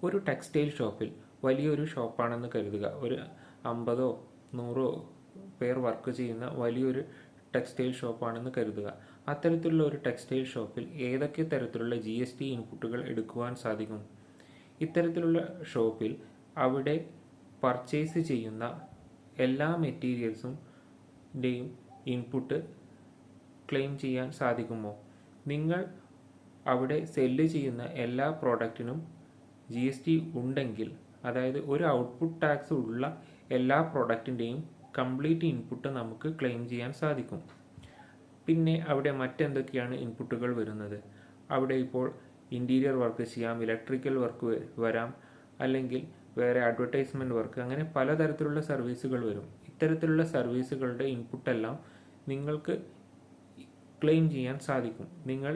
ഒരു ടെക്സ്റ്റൈൽ ഷോപ്പിൽ വലിയൊരു ഷോപ്പാണെന്ന് കരുതുക. ഒരു 50 100 പേർ വർക്ക് ചെയ്യുന്ന വലിയൊരു ടെക്സ്റ്റൈൽ ഷോപ്പാണെന്ന് കരുതുക. അത്തരത്തിലുള്ള ഒരു ടെക്സ്റ്റൈൽ ഷോപ്പിൽ ഏതൊക്കെ തരത്തിലുള്ള GST ഇൻപുട്ടുകൾ എടുക്കുവാൻ സാധിക്കും? ഇത്തരത്തിലുള്ള ഷോപ്പിൽ അവിടെ പർച്ചേസ് ചെയ്യുന്ന എല്ലാ മെറ്റീരിയൽസിൻ്റെയും ഇൻപുട്ട് ക്ലെയിം ചെയ്യാൻ സാധിക്കുമോ? നിങ്ങൾ അവിടെ സെല്ല് ചെയ്യുന്ന എല്ലാ പ്രോഡക്റ്റിനും GST ഉണ്ടെങ്കിൽ, അതായത് ഒരു ഔട്ട്പുട്ട് ടാക്സ് ഉള്ള എല്ലാ പ്രോഡക്റ്റിൻ്റെയും കംപ്ലീറ്റ് ഇൻപുട്ട് നമുക്ക് ക്ലെയിം ചെയ്യാൻ സാധിക്കും. പിന്നെ അവിടെ മറ്റെന്തൊക്കെയാണ് ഇൻപുട്ടുകൾ വരുന്നത്? അവിടെ ഇപ്പോൾ ഇൻറ്റീരിയർ വർക്ക് ചെയ്യാം, ഇലക്ട്രിക്കൽ വർക്ക് വരാം, അല്ലെങ്കിൽ വേറെ അഡ്വർടൈസ്മെൻറ്റ് വർക്ക്, അങ്ങനെ പലതരത്തിലുള്ള സർവീസുകൾ വരും. ഇത്തരത്തിലുള്ള സർവീസുകളുടെ ഇൻപുട്ടെല്ലാം നിങ്ങൾക്ക് ക്ലെയിം ചെയ്യാൻ സാധിക്കും. നിങ്ങൾ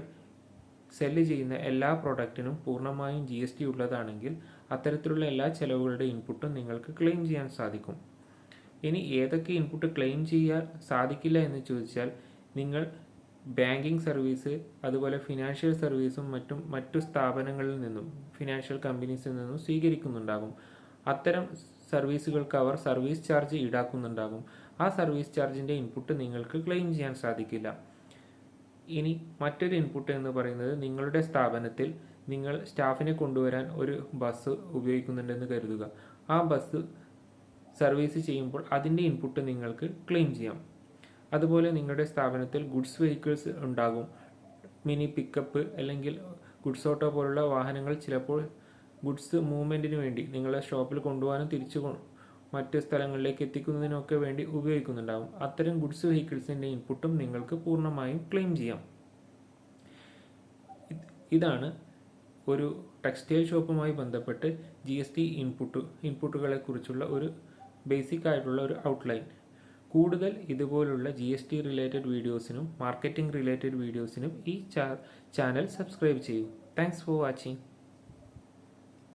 സെല്ല് ചെയ്യുന്ന എല്ലാ പ്രോഡക്റ്റിനും പൂർണ്ണമായും GST ഉള്ളതാണെങ്കിൽ അത്തരത്തിലുള്ള എല്ലാ ചെലവുകളുടെ ഇൻപുട്ടും നിങ്ങൾക്ക് ക്ലെയിം ചെയ്യാൻ സാധിക്കും. ഇനി ഏതൊക്കെ ഇൻപുട്ട് ക്ലെയിം ചെയ്യാൻ സാധിക്കില്ല എന്ന് ചോദിച്ചാൽ, നിങ്ങൾ ബാങ്കിങ് സർവീസ്, അതുപോലെ ഫിനാൻഷ്യൽ സർവീസും മറ്റു സ്ഥാപനങ്ങളിൽ നിന്നും, ഫിനാൻഷ്യൽ കമ്പനീസിൽ നിന്നും സ്വീകരിക്കുന്നുണ്ടാകും. അത്തരം സർവീസുകൾക്ക് അവർ സർവീസ് ചാർജ് ഈടാക്കുന്നുണ്ടാകും. ആ സർവീസ് ചാർജിൻ്റെ ഇൻപുട്ട് നിങ്ങൾക്ക് ക്ലെയിം ചെയ്യാൻ സാധിക്കില്ല. ഇനി മറ്റൊരു ഇൻപുട്ട് എന്ന് പറയുന്നത്, നിങ്ങളുടെ സ്ഥാപനത്തിൽ നിങ്ങൾ സ്റ്റാഫിനെ കൊണ്ടുവരാൻ ഒരു ബസ് ഉപയോഗിക്കുന്നുണ്ടെന്ന് കരുതുക. ആ ബസ് സർവീസ് ചെയ്യുമ്പോൾ അതിൻ്റെ ഇൻപുട്ട് നിങ്ങൾക്ക് ക്ലെയിം ചെയ്യാം. അതുപോലെ നിങ്ങളുടെ സ്ഥാപനത്തിൽ ഗുഡ്സ് വെഹിക്കിൾസ് ഉണ്ടാകും. മിനി പിക്കപ്പ് അല്ലെങ്കിൽ ഗുഡ്സ് ഓട്ടോ പോലുള്ള വാഹനങ്ങൾ ചിലപ്പോൾ ഗുഡ്സ് മൂവ്മെൻറ്റിന് വേണ്ടി നിങ്ങളുടെ ഷോപ്പിൽ കൊണ്ടുപോകാനും തിരിച്ചു മറ്റ് സ്ഥലങ്ങളിലേക്ക് എത്തിക്കുന്നതിനൊക്കെ വേണ്ടി ഉപയോഗിക്കുന്നുണ്ടാകും. അത്തരം ഗുഡ്സ് വെഹിക്കിൾസിൻ്റെ ഇൻപുട്ടും നിങ്ങൾക്ക് പൂർണ്ണമായും ക്ലെയിം ചെയ്യാം. ഇതാണ് ഒരു ടെക്സ്റ്റൈൽ ഷോപ്പുമായി ബന്ധപ്പെട്ട് GST ഇൻപുട്ടുകളെ കുറിച്ചുള്ള ഒരു ബേസിക് ആയിട്ടുള്ള ഒരു ഔട്ട്ലൈൻ. കൂടുതൽ ഇതുപോലുള്ള GST റിലേറ്റഡ് വീഡിയോസിനും മാർക്കറ്റിംഗ് റിലേറ്റഡ് വീഡിയോസിനും ഈ ചാനൽ സബ്സ്ക്രൈബ് ചെയ്യൂ. Thanks for watching.